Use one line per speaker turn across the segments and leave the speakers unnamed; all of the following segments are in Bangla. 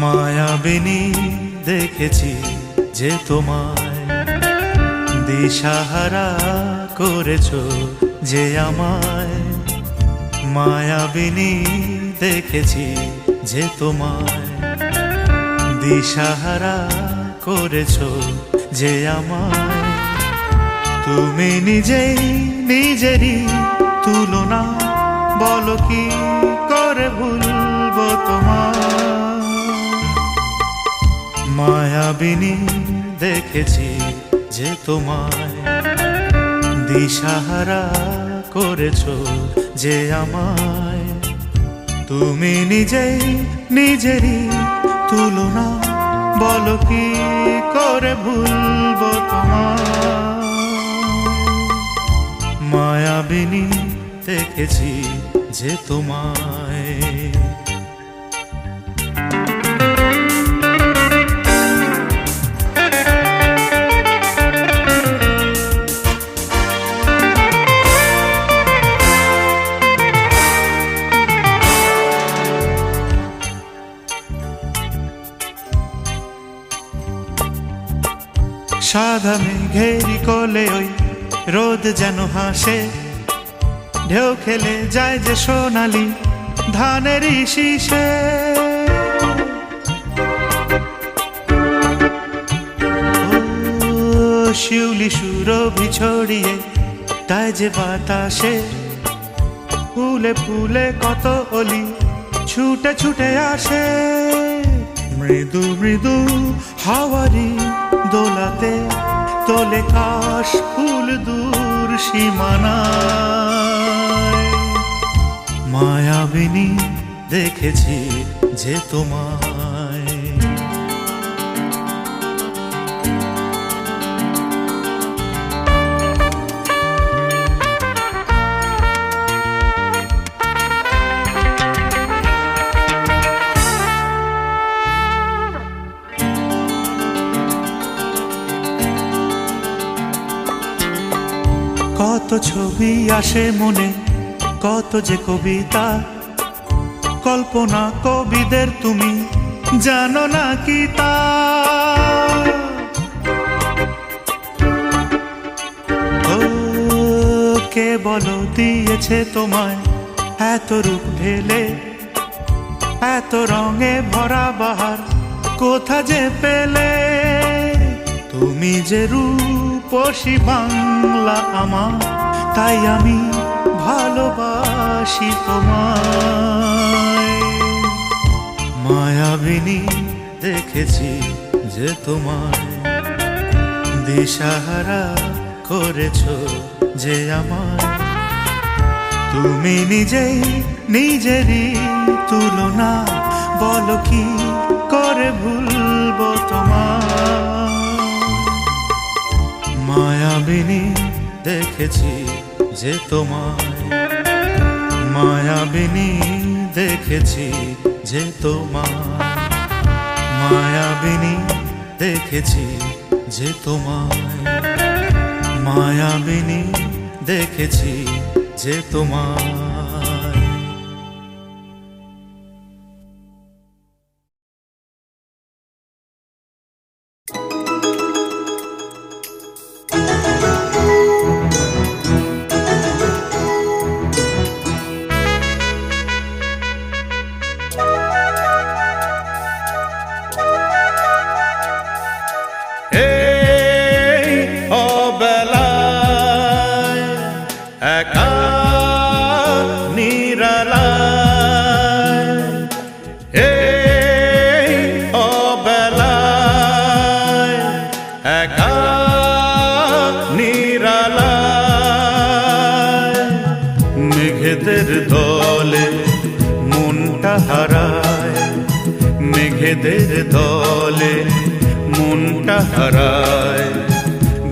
মায়াবিনী দেখেছি যে তোমায় দিশাহারা করেছো যে আমায়। মায়াবিনী দেখেছি যে তোমায় দিশাহারা করেছো যে আমায়। তুমি নিজেই নিজেরই তুলনা, বলো কি করে ভুলবো তোমায়। মায়াবিনী দেখেছি যে তোমায় দিশাহারা করেছো যে আমায়। তুমি নিজেই নিজেরই তুলনা, বলো কি করে ভুলবো তোমায়। মায়াবিনী দেখেছি যে তোমায়। সাদা মেঘেরি কোলে ওই রোদ যেন হাসে, ঢেউ খেলে যায় যে সোনালি ধানেরই শীষে। শিউলি সুরভি ছড়িয়ে তাই যে বাতাসে, ফুলে ফুলে কত অলি ছুটে ছুটে আসে। মৃদু মৃদু হাওয়ারি দোলাতে তোলে কাশ ফুল দূর সীমানায়। মায়াবিনী দেখেছি যে তোমায়। কত ছবি আসে মনে, কত যে কবিতা, কল্পনা কবিদের তুমি জানো না কি তা। ও কে বলো দিয়েছে তোমায় এত রূপ ঢেলে, এত রঙে ভরা বাহার কোথা যে পেলে। তুমি যে রূপসী বাংলা আমার, তাই আমি ভালোবাসি তোমায়। মায়াবিনী দেখেছি যে তোমায় দিশাহারা করেছো যে আমায়। তুমি নিজেই নিজেরই তুলনা, বলো কি করে ভুলবো তোমায়। মায়াবিনী দেখেছি যে তোমায়। মায়াবিনী দেখেছি যে তোমায়। মায়াবিনী দেখেছি যে তোমায়। মায়াবিনী দেখেছি যে তোমায়।
একা নিরালায়, এই অবেলায় একা নিরালায়। মেঘেদের দলে মনটা হারায়, মেঘেদের দলে মনটা হারায়।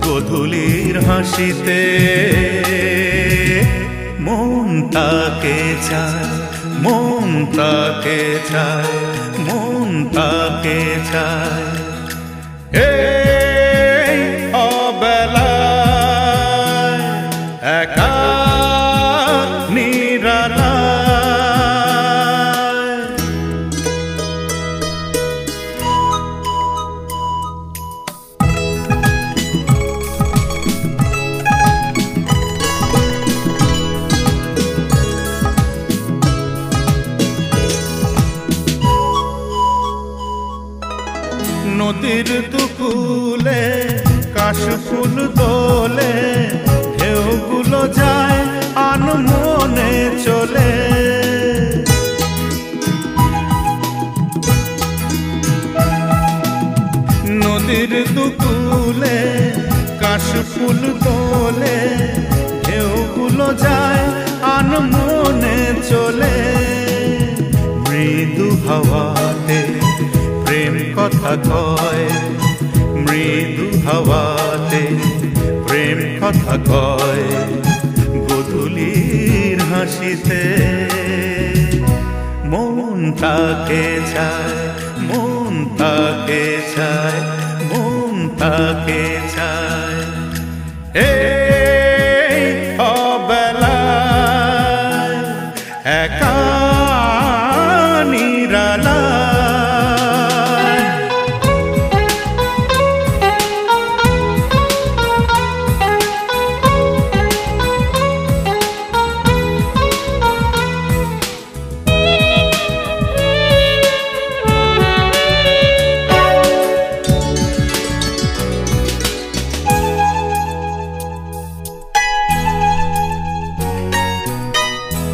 গধূলির হাসিতে মন তাকে চায়, মন তাকে চায়, মন তাকে চায়। এই অবেলায় একা নিরালায়। নদীর দুকুলে কাশফুল দোলে, ঢেউগুলো যায় আনমনে চলে। নদীর দুকুলে কাশফুল দোলে, ঢেউগুলো যায় আনমনে চলে। মৃদু হাওয়াতে প্রেম কথা কয়, মৃদু হাওয়াতে প্রেম কথা কয়, গোধূলির হাসিতে মন তাকে চায়, মন তাকে চায়, মন তাকে চায়। এই অবেলায় একা নিরালায়,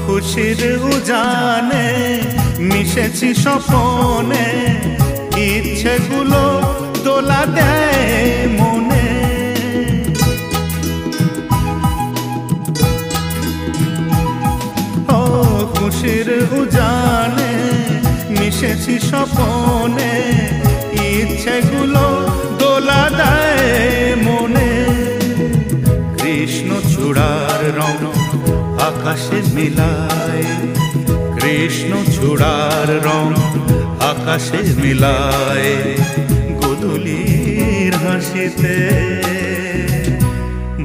খুশির উজানে মিশেছি স্বপনে, ইচ্ছেগুলো দোলা দেয় মনে। ও খুশির উজানে মিশেছি স্বপনে, ইচ্ছেগুলো দোলা দেয় মনে। কৃষ্ণ চূড়ার রং আকাশে মিলায়, কৃষ্ণ চূড়ার রং আকাশে মিলায়, গোধূলির হাসিতে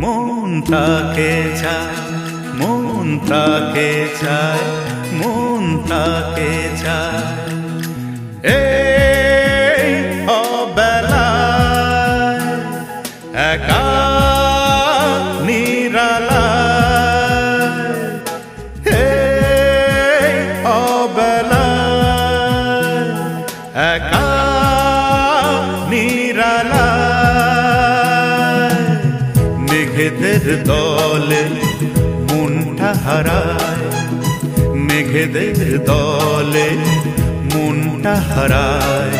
মন তাকে চায়, মন তাকে চায়, মন তাকে চায়। এই অবেলায় একা নিরালায়, এই অবেলায় একা নিরালায়। মেঘেদের দলে মনটা হারায়, মেঘেদের দলে মনটা হারায়,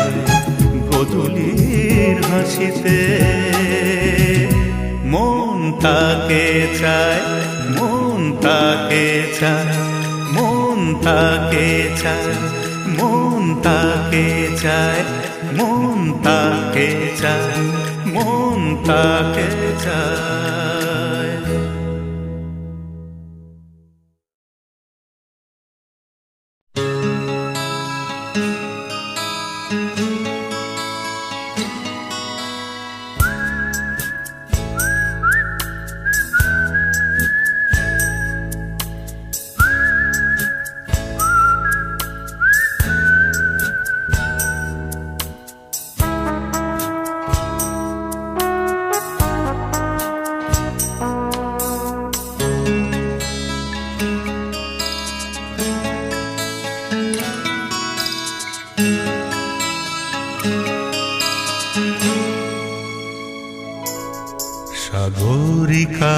গোধূলির হাসিতে মন তাকে চায়, মন তাকে চায়, মন তাকে চায়, মন তাকে চায়, মন তাকে চায়, মন তাকে চায়। সাগরিকা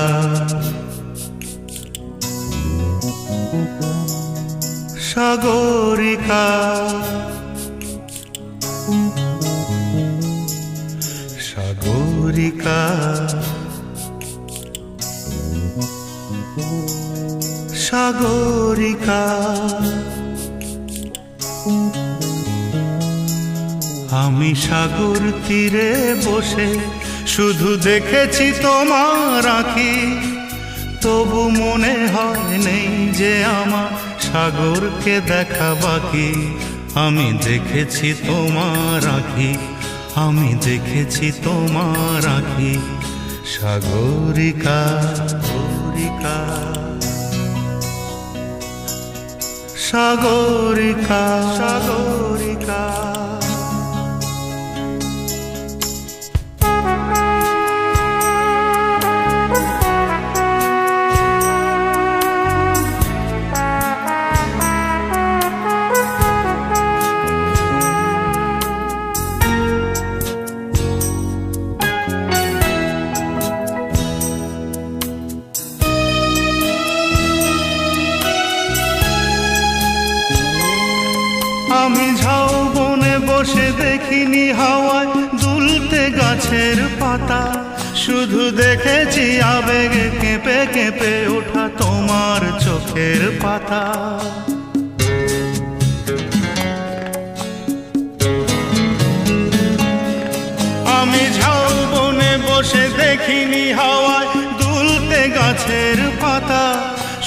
সাগরিকা সাগরিকা সাগরিকা আমি সাগর তীরে বসে শুধু দেখেছি তোমার আঁখি, তবু মনে হয় নেই যে আমার সাগরকে দেখা বাকি। আমি দেখেছি তোমার আঁখি, আমি দেখেছি তোমার আঁখি, সাগরিকা সাগরিকা সাগরিকা সাগরিকা। বসে দেখিনি হাওয়ায় দুলতে গাছের পাতা, শুধু দেখেছি আবেগে কেঁপে কেঁপে ওঠা তোমার চোখের পাতা। আমি ঝাউবনে বসে দেখিনি হাওয়ায় দুলতে গাছের পাতা,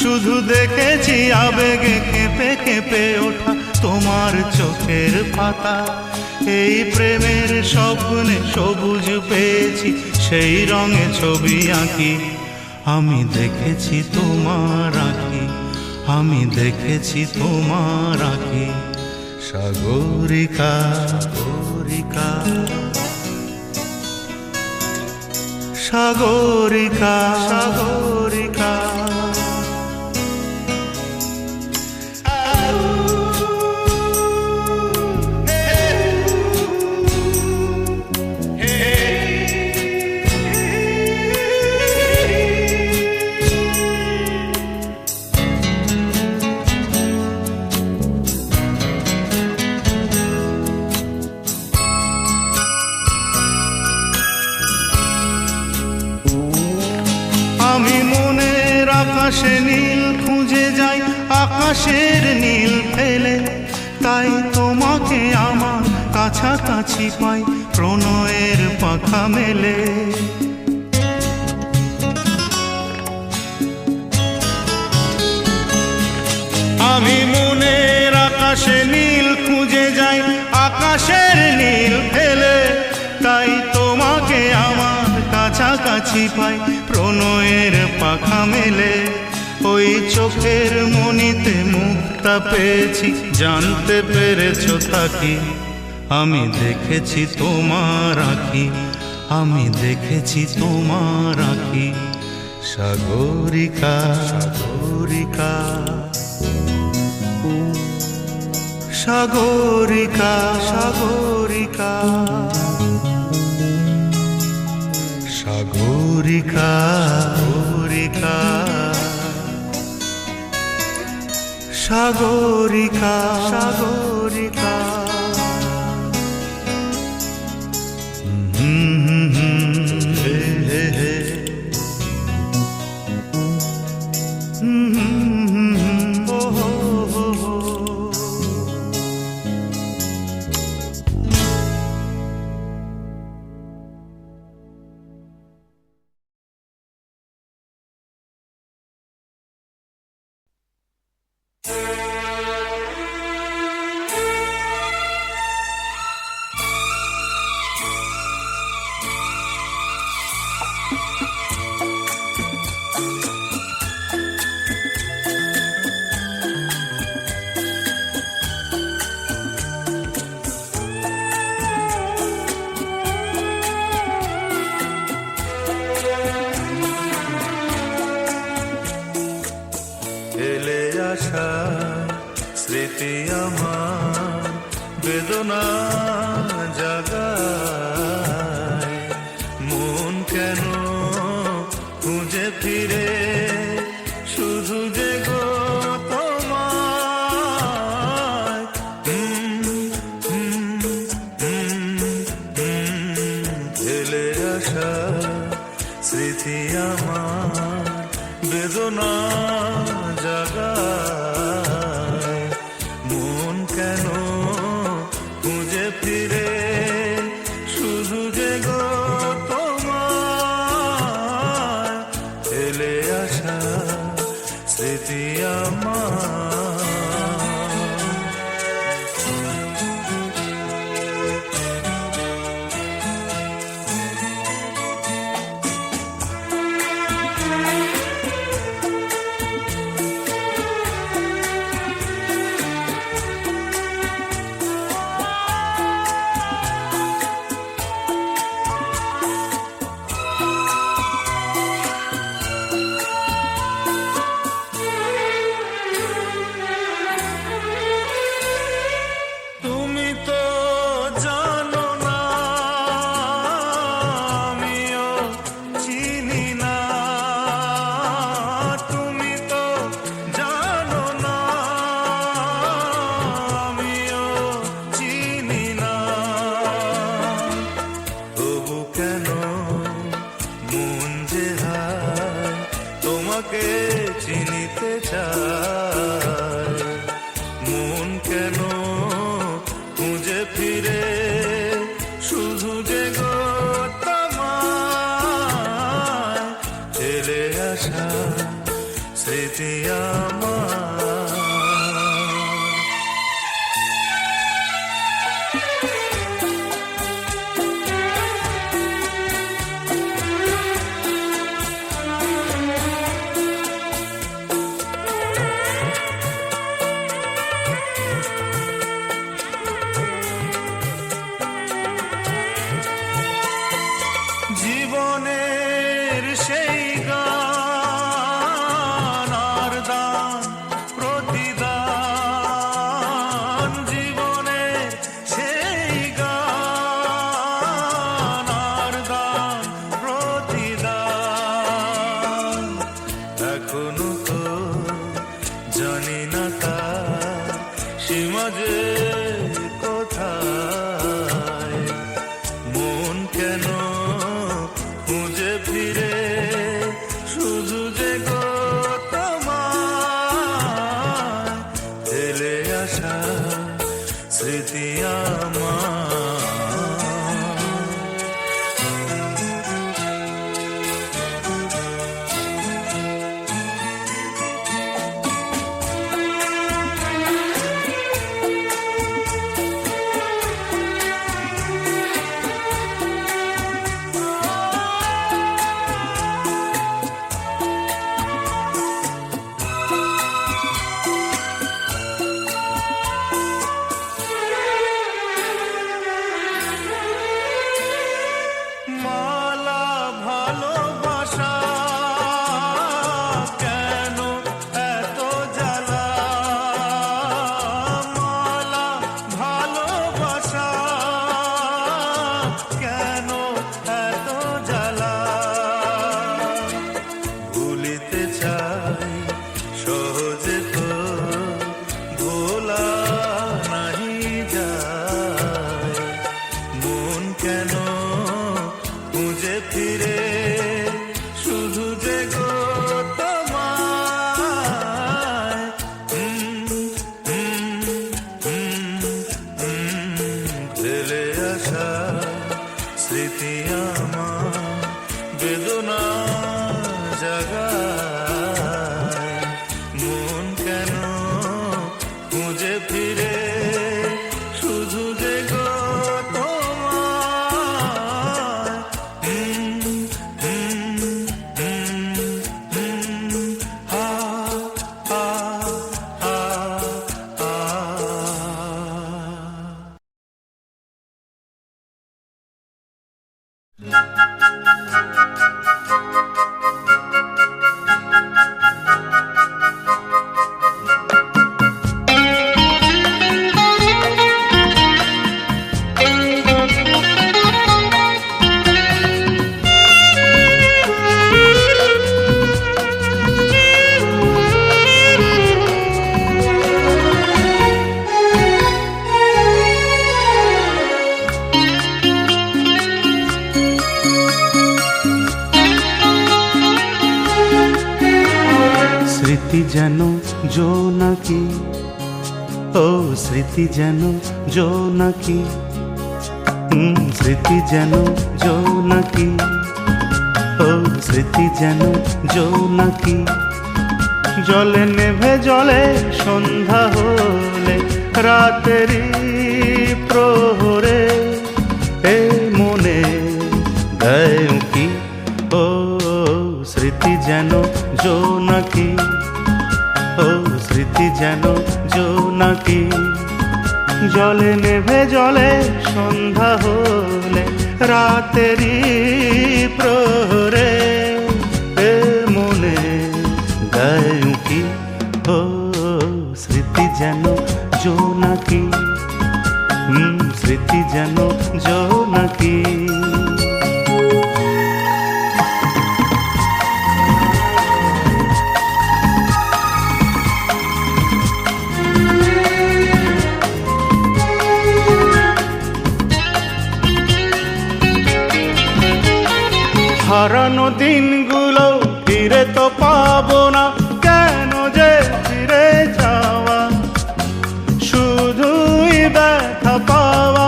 শুধু দেখেছি আবেগে কেঁপে কেঁপে ওঠা তোমার চোখের পাতা। এই প্রেমের স্বপ্নে সবুজ পেয়েছি, সেই রঙে ছবি আঁকি। আমি দেখেছি তোমার আঁকি, আমি দেখেছি তোমার আঁকি। সাগরিকা সাগরিকা সাগরিকা সাগরিকা। আমি মনের আকাশে নীল খুঁজে যাই, আকাশের নীল ফেলে, তাই তোমাকে আমার কাছাকাছি পাই প্রণয়ের পাখা মেলে। আমি মনের আকাশে নীল খুঁজে যাই, আকাশের নীল ফেলে, তাই তোমাকে আমার কাছাকাছি পাই প্রণয়ের পাখা মেলে। ওই চোখের মনিতে মুক্তা পেয়েছি, জানতে পেরেছো তাকি। আমি দেখেছি তোমার আঁকি, আমি দেখেছি তোমার আঁকি। সাগরিকা সাগরিকা সাগরিকা সাগরিকা সাগরিকা সাগরিকা সাগরিকা সাগরিকা। হে হে হে ও হো হো হো। ফেলে আসা স্মৃতি আমার বেদনা জাগায়, মন কেন খুঁজে ফিরে শুধু যে গো তোমায়। ফেলে আসা স্মৃতি আমার বেদনা জাগায়, মন কেন খুঁজে ফিরে শুধু যে ফিরে শুধু যে গো তোমায় ফেলে আসা স্মৃতি আমার। জীবনের সেই গান আর দান প্রতিদান, জীবনের সেই গান আর দান প্রতিদান, এখনো তো জানি না তার সীমা যে কোথায়, মন কেন খুঁজে ফিরে শুধু যে গো তোমায় ফেলে আসা স্মৃতি আমার। মালা ভালোবাসা কেন এত জ্বালা, মালা ভালোবাসা কেন এত জ্বালা, ভুলিতে চাই সহজে তো ভোলা নাহি যায়, মন কেন খুঁজে ফিরে শুধু যে গো তোমায়, ফেলে আসা স্মৃতি আমার বেদনা জাগায়, মন কেন খুঁজে ফিরে শুধু যে গো
স্মৃতি যেন জোনাকি, ও স্মৃতি যেন জোনাকি, স্মৃতি যেন জোনাকি, ও স্মৃতি যেন জোনাকি, জলে নেভে জলে সন্ধ্যা হলে রাতেরই প্রহরে এ মনে দেয় উঁকি, ও স্মৃতি যেন জোনাকি, ও স্মৃতি যেন জোনাকি, জলে নেভে জলে সন্ধ্যা হলে রাতেরই প্রহরে এ মনে দেয় উঁকি, ও স্মৃতি যেন জোনাকি, স্মৃতি যেন জোনাকি। হারানো দিনগুলো ফিরে তো পাবো না, কেন যে ফিরে যাওয়া, শুধুই ব্যথা পাওয়া,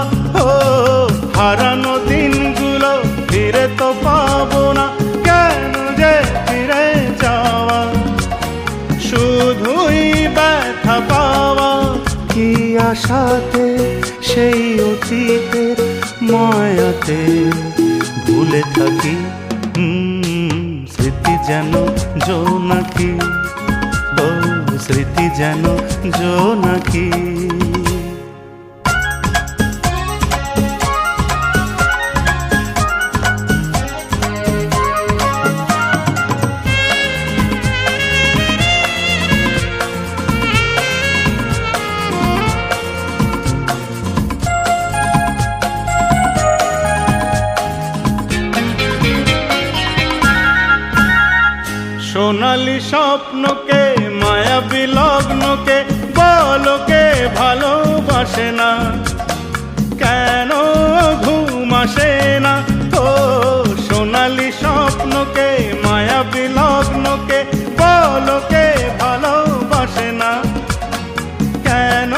হারানো দিনগুলো ফিরে তো পাবো না, কেন যে ফিরে যাওয়া, শুধুই ব্যথা পাওয়া। কি আশাতে সেই অতীতের মায়াতে ভুলে থাকি, স্মৃতি যেন জোনাকি, ও স্মৃতি যেন জোনাকি। সোনালি স্বপ্নকে মায়াবী লগ্নকে বলকে ভালোবাসে না, কেন ঘুম আসে না। ও সোনালি স্বপ্নকে মায়াবী লগ্নকে বলকে ভালোবাসে না, কেন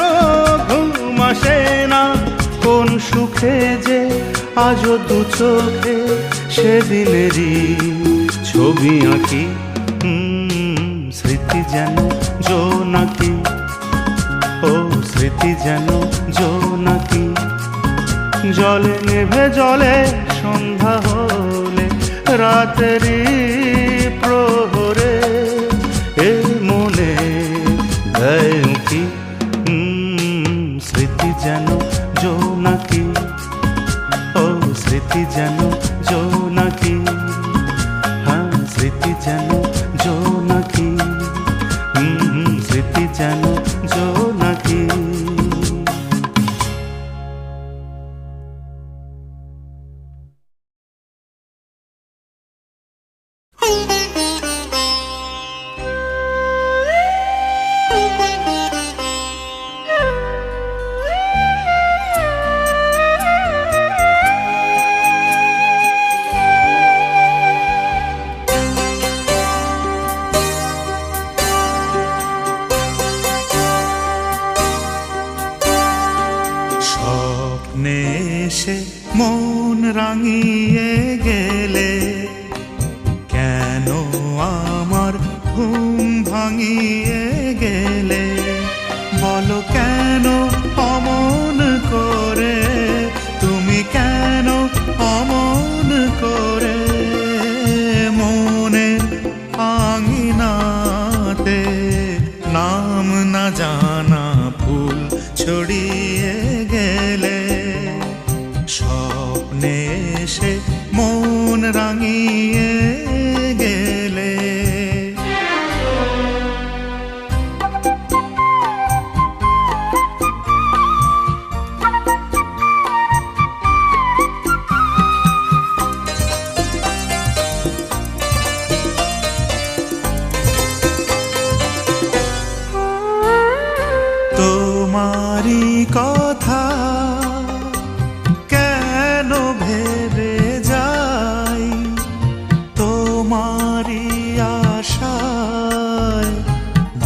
ঘুম আসে না। কোন সুখে যে আজও দু চোখে সেদিনেরই ছবি আঁকি, স্মৃতি যেন জোনাকি, ও স্মৃতি যেন জোনাকি। জলে নেভে জলে সন্ধ্যা হলে রাতেরই প্রহরে এ মনে দেয় উঁকি, স্মৃতি যেন জোনাকি, ও স্মৃতি যেন জোনাকি। হ্যাঁ স্মৃতি যেন জোনাকি, স্মৃতি যেন জোনাকি। স্বপ্নে এসে মন রাঙিয়ে গেলে, কেন আমার ঘুম ভাঙিয়ে গেলে, বলো কেন অমন করে, তুমি কেন অমন করে। মনের আঙিনাতে নাম না জানা ফুল ছড়িয়ে গেলে, স্বপ্নে এসে মন রাঙিয়ে গেলে। তোমারি কথা কেন ভেবে যাই, তোমারি আশায়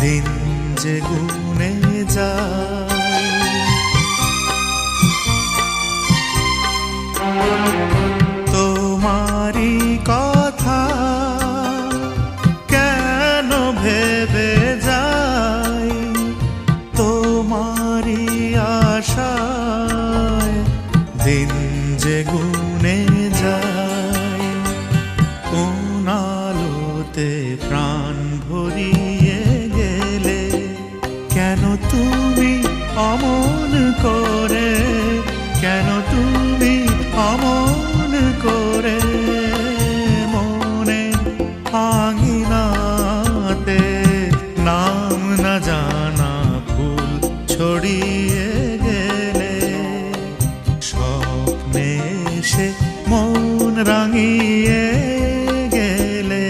দিন যে গুনে যায়। তোমারি কথা কেন ভেবে যাই, তোমারি আশায় দিন যে গুনে যায়। কোন আলোতে প্রাণ ভরিয়ে গেলে, কেন তুমি অমন করে, কেন তুমি অমন করে। মনে আঙিনাতে নাম না জানা ফুল ছড়িয়ে গেলে, স্বপ্নে এসে মন রাঙিয়ে গেলে।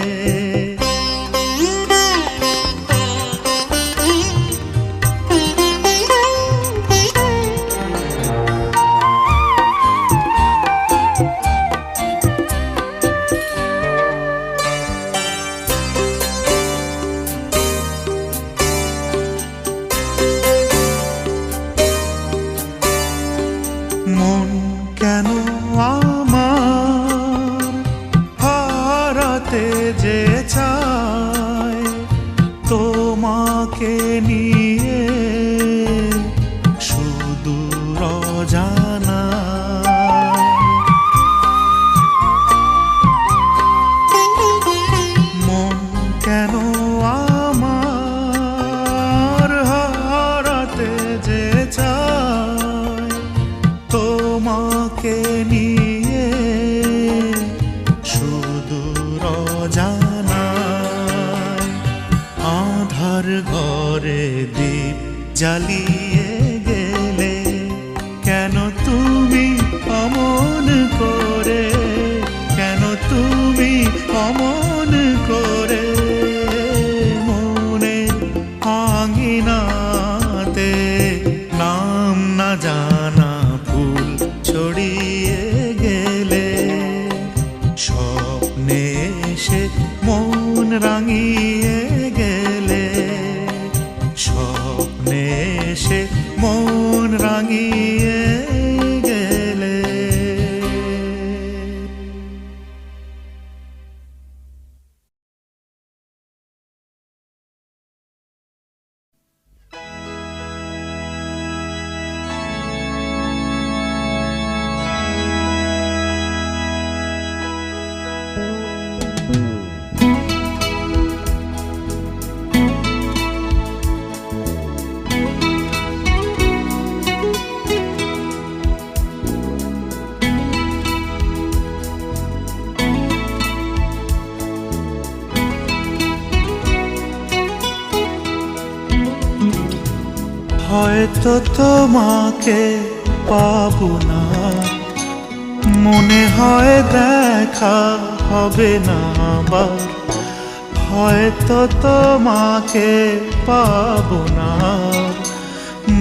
মন কেন তোমাকে নিয়ে সুদূর অজানায় আধার ঘরে দীপ জ্বালিয়ে গেলে কেন তুমি অমন করে, কেন তুমি অমন করে মনে আঙিনাতে নাম না জানা ফুল ছড়িয়ে গেলে স্বপ্নে এসে মন রাঙিয়ে গেলে, স্বপ্নে এসে মন রাঙিয়ে গেলে। হয়তো তোমাকে পাবো না, মনে হয় দেখা হবে না আবার। হয়তো তোমাকে পাবো না,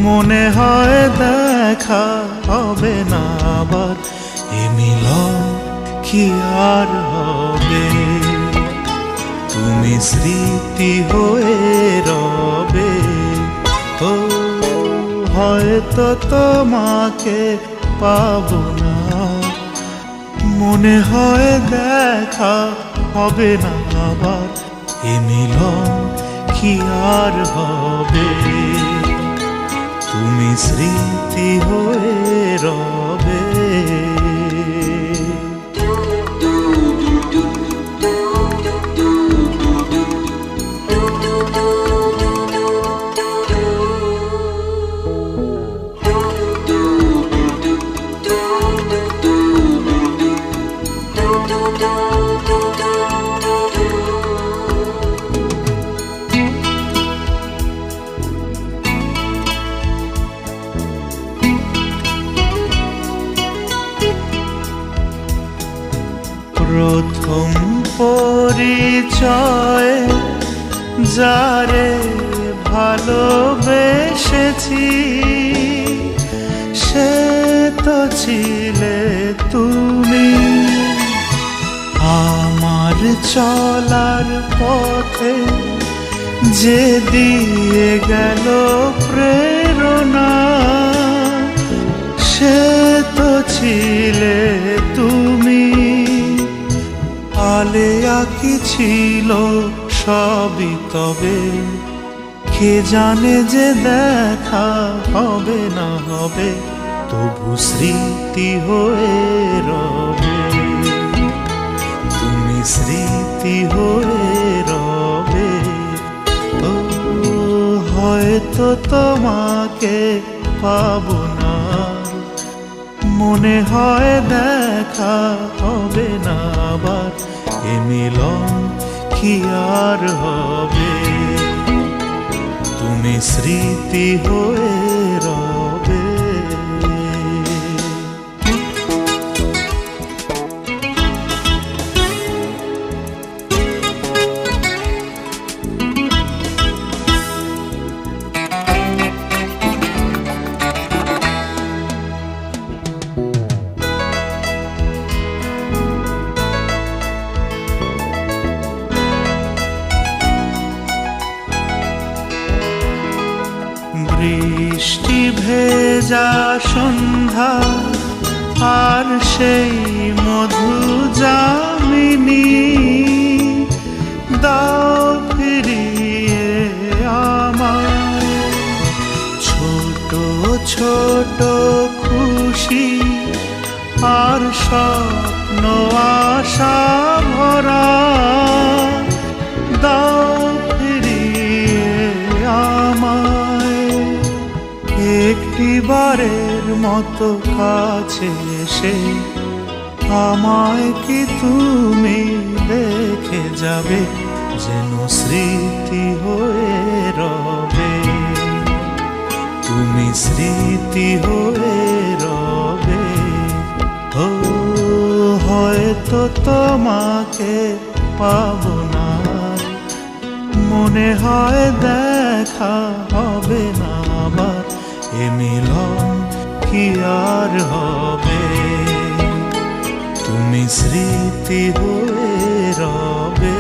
মনে হয় দেখা হবে না আবার। এ মিলন কি আর হবে, তুমি স্মৃতি হয়ে রবে। ও হয়তো তোমাকে পাবো না, মনে হয় দেখা হবে না আবার। এ মিলন কি আর হবে, তুমি স্মৃতি হয়ে রবে। প্রথম পরিচয়ে যারে ভালোবেসেছি সে তো ছিলে তুমি। আমার চলার পথে যে দিয়ে গেল প্রেরণা সে তো ছিলে তুমি। আলেয়া কি ছিল সবই তবে কে জানে যে দেখা হবে না হবে, তবু স্মৃতি হয়ে রবে, তুমি স্মৃতি হয়ে রবে। ও হয়তো তোমাকে পাবো না, মনে হয় দেখা হবে না আবার। এ মিলন কি আর হবে, তুমি স্মৃতি হয়ে রবে। বৃষ্টি ভেজা সন্ধ্যা আর সেই মধু যামিনী দাও ফিরিয়ে আমায়। ছোট ছোট খুশি আর স্বপ্ন আশা ভরা দাও ফিরিয়ে আমায়। একটি বারের মতো কাছে এসে আমায় কি তুমি দেখে যাবে, যেন স্মৃতি হয়ে রবে, তুমি স্মৃতি হয়ে রবে। ও হয়তো তোমাকে পাবো না, মনে হয় দেখা হবে না আবার, এ মিলন কি আর হবে, তুমি স্মৃতি হয়ে রবে।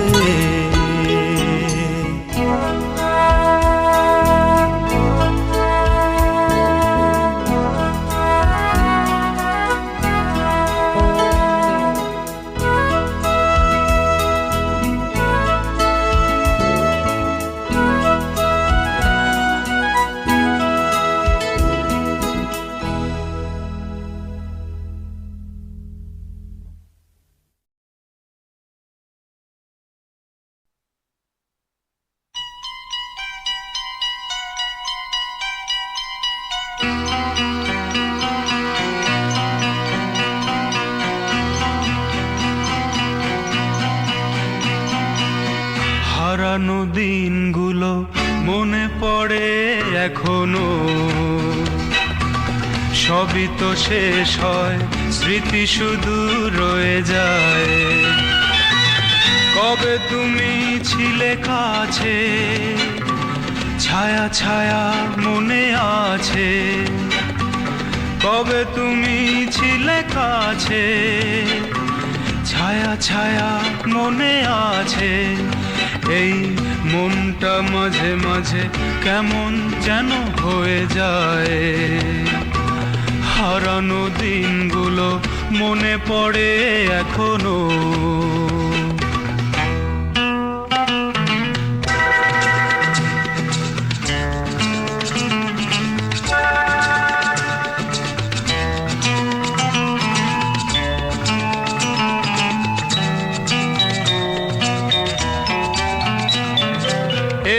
হারানো দিনগুলো মনে পড়ে এখনো, সবই তো শেষ হয়, স্মৃতি শুধু রয়ে যায়। কবে তুমি ছিলে কাছে, ছায়া ছায়া মনে আছে, কবে তুমি ছিলে কাছে, ছায়া ছায়া মনে আছে। এই মনটা মাঝে মাঝে কেমন যেন হয়ে যায়, হারানো দিনগুলো মনে পড়ে এখনো।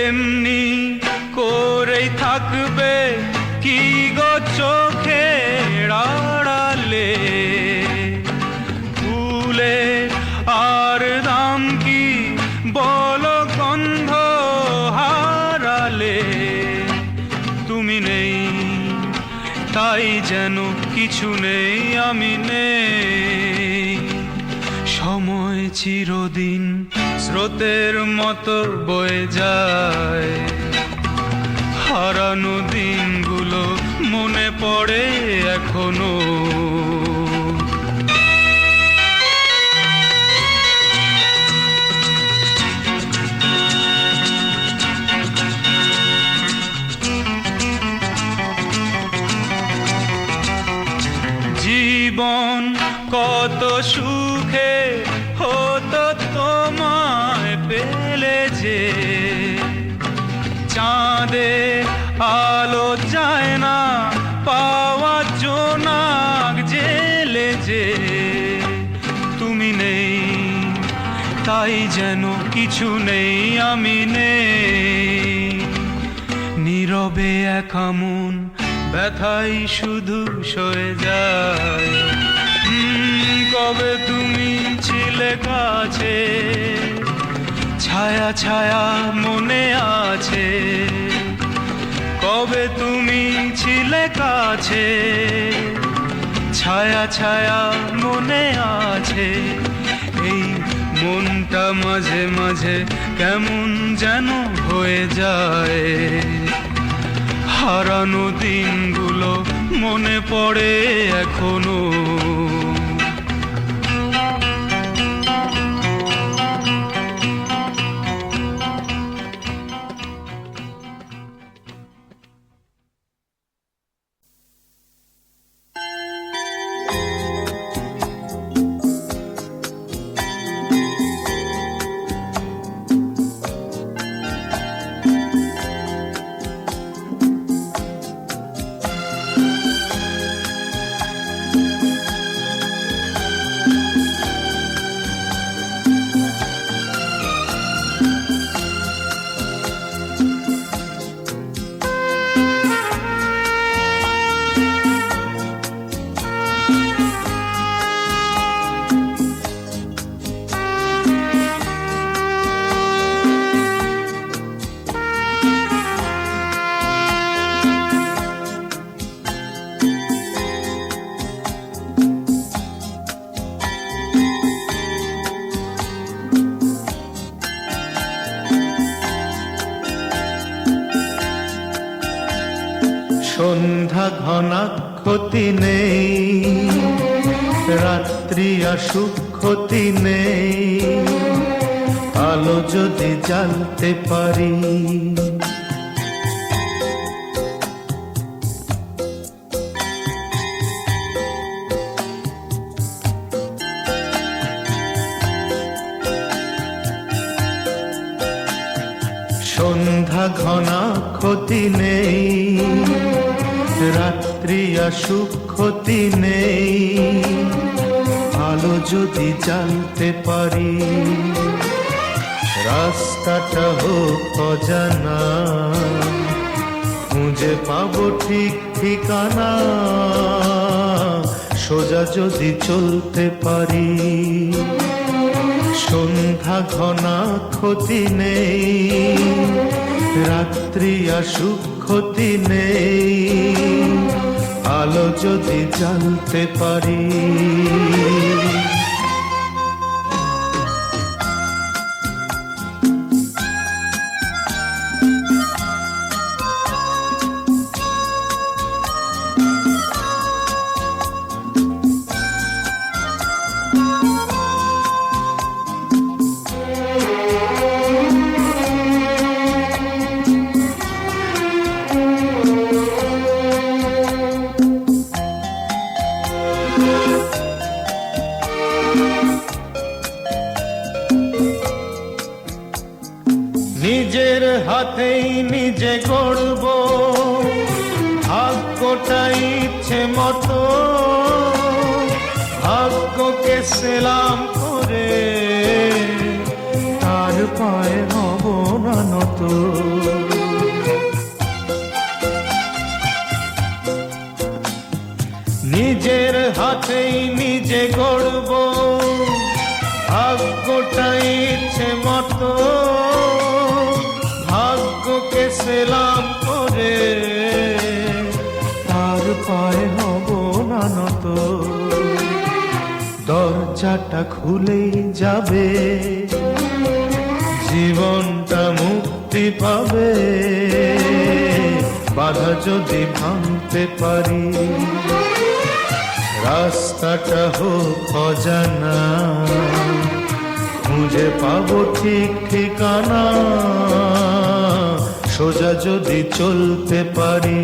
এমনি করেই থাকবে কি গো চোখের আড়ালে, ফুলে আর দাম কি বলো গন্ধ হারালে, তুমি নেই তাই যেন কিছু নেই, আমি নেই। সময় চিরদিন স্রোতের মতো বয়ে যায়, হারানো দিনগুলো মনে পড়ে এখনো। জীবন কত সুখে হতো তোমায় পেলে যে, চাঁদে আলো যায় না পাওয়া জোনাক জেলে যে, তুমি নেই তাই যেন কিছু নেই, আমি নেই। নীরবে একা মন ব্যথাই শুধু সয়ে যায়, কবে তুমি ছিলে কাছে, ছায়া ছায়া মনে আছে, কবে তুমি ছিলে কাছে, ছায়া ছায়া মনে আছে। এই মনটা মাঝে মাঝে কেমন যেন হয়ে যায়, হারানো দিনগুলো মনে পড়ে এখনো।
ঘনা ক্ষতি নেই, রাত্রি আসুক ক্ষতি নেই, আলো যদি জ্বালতে পারি। সন্ধ্যা ঘনা ক্ষতি নেই, রাত্রি আসুক ক্ষতি নেই, আলো যদি জ্বালতে পারি। রাস্তাটা হোক অজানা, খুঁজে পাবো ঠিক ঠিকানা, সোজা যদি চলতে পারি। সন্ধ্যা ঘনা ক্ষতি নেই, রাত্রি আসুক ক্ষতি নেই, আলো যদি জ্বালতে পারি। নিজের হাতেই নিজে গড়ব, ভাগ্যটা ইচ্ছে মতো, ভাগ্যকে সেলাম করে তার পায়ে হব না নত। নিজের হাতেই নিজে গড়ব, ভাগ্যটা ইচ্ছে মতো, ভাগ্যকে সেলাম করে তার পায়ে হব না নত। দরজাটা খুলেই যাবে, জীবনটা মুক্তি পাবে, বাধা যদি ভাঙতে পারি। রাস্তাটা হোক অজানা, খুঁজে পাবো ঠিক ঠিকানা, সোজা যদি চলতে পারি।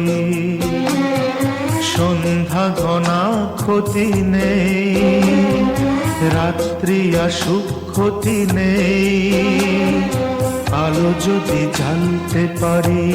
সন্ধ্যা ঘনা ক্ষতি নেই, রাত্রি আসুক ক্ষতি নেই, আলো যদি জ্বালতে পারি।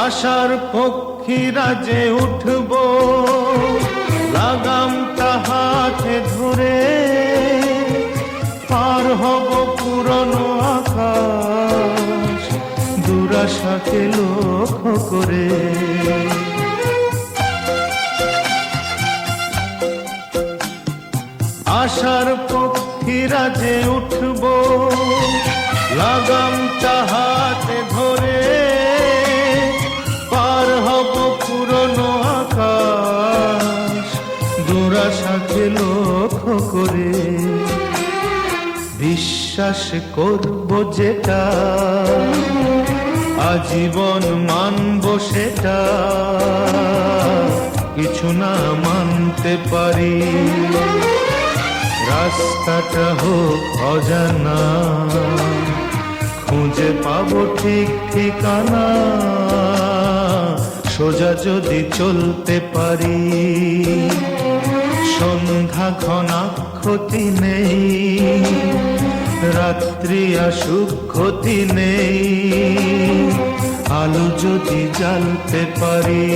আশার পক্ষীরা যে উঠব, লাগামটা হাতে ধরে, পার হব পুরনো আকাশ, দুরাশাকে লক্ষ্য করে। আশার পক্ষীরা যে উঠব, লাগামটা হাতে ধরে, পার হব পুরনো আকাশ, দুরাশাকে লক্ষ্য করে। বিশ্বাস করব যেটা, আজীবন মানব সেটা, কিছু না মানতে পারি। রাস্তাটা হোক অজানা, খুঁজে পাবো ঠিক ঠিকানা, সোজা যদি চলতে পারি। সন্ধ্যা ঘনা ক্ষতি নেই, রাত্রি আসুক ক্ষতি নেই, আলো যদি জ্বালতে পারি।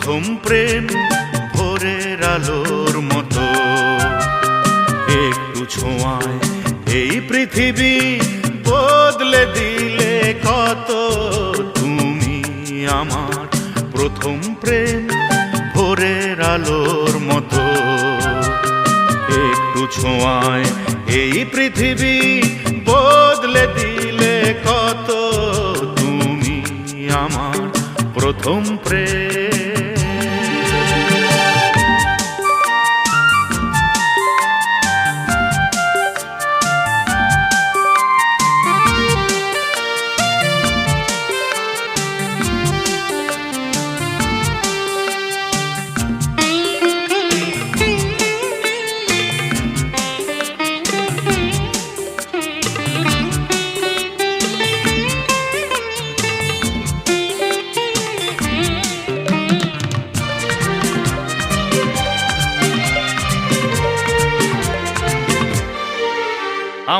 প্রথম প্রেম ভোরের আলোর মতো, একটু ছোঁয়ায় এই পৃথিবী বদলে দিলে কত। তুমি আমার প্রথম প্রেম ভোরের আলোর মতো, একটু ছোঁয়ায় এই পৃথিবী বদলে দিলে কত। তুমি আমার প্রথম প্রেম।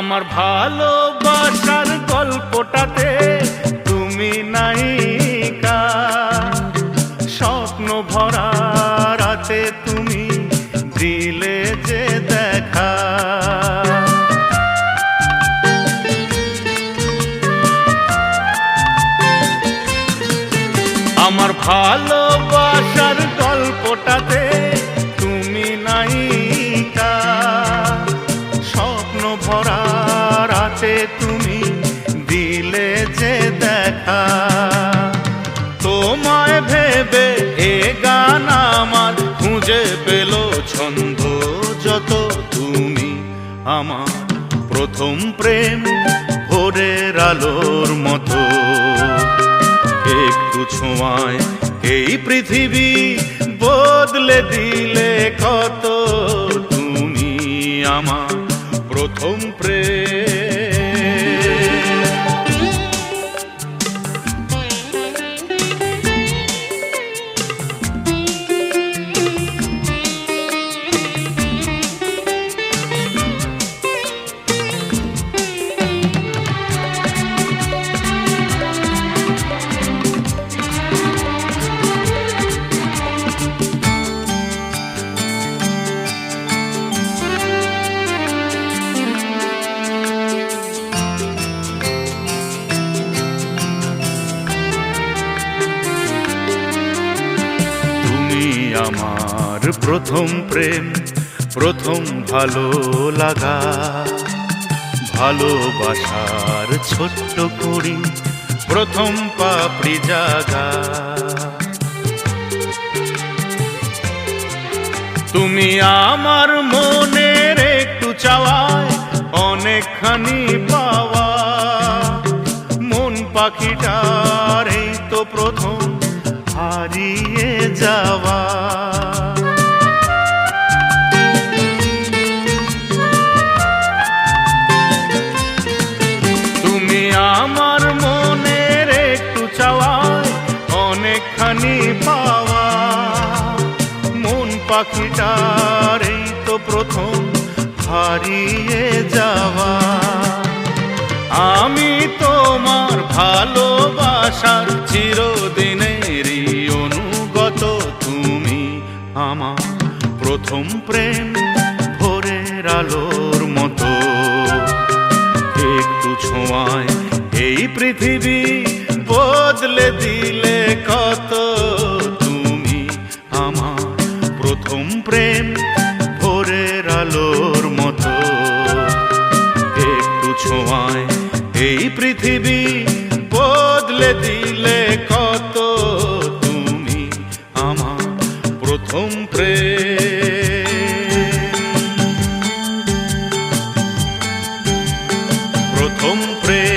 আমার ভালোবাসার গল্পটাতে তুমি নায়িকা, স্বপ্ন ভরা রাতে তুমি দিলে যে দেখা। আমার ভালোবাসার গল্পটাতে তুমি নায়িকা, স্বপ্ন ভরা রাতে তুমি দিলে যে দেখা। তোমায় ভেবে এ গান আমার খুঁজে পেল ছন্দ যত। তুমি আমার প্রথম প্রেম ভোরের আলোর মতো, একটু ছোঁয়ায় এই পৃথিবী বদলে দিলে কত। তুমি আমার প্রথম প্রেম। আমার প্রথম প্রেম, প্রথম ভালো লাগা, ভালোবাসার ছোট্ট করি প্রথম পাপড়ি জাগা। তুমি আমার মনের একটু চাওয়ায় অনেকখানি পাওয়া। মন পাখিটার এই তো প্রথম হারিয়ে যাওয়া। তুমি আমার মনের একটু চাওয়ায় অনেকখানি পাওয়া। মন পাখিটার এই তো প্রথম হারিয়ে যাওয়া। আমি তোমার ভালোবাসার চিরদিনেরই অনুগত। তুমি আমার প্রথম প্রেম ভোরের আলোর মতো, একটু ছোঁয়ায় এই পৃথিবী বদলে দিলে কত। তুমি আমার প্রথম প্রেম ভোরের আলোর মতো, একটু ছোঁয়ায় এই পৃথিবী বদলে দিলে কত। তুমি আমার প্রথম প্রেম, প্রথম প্রেম।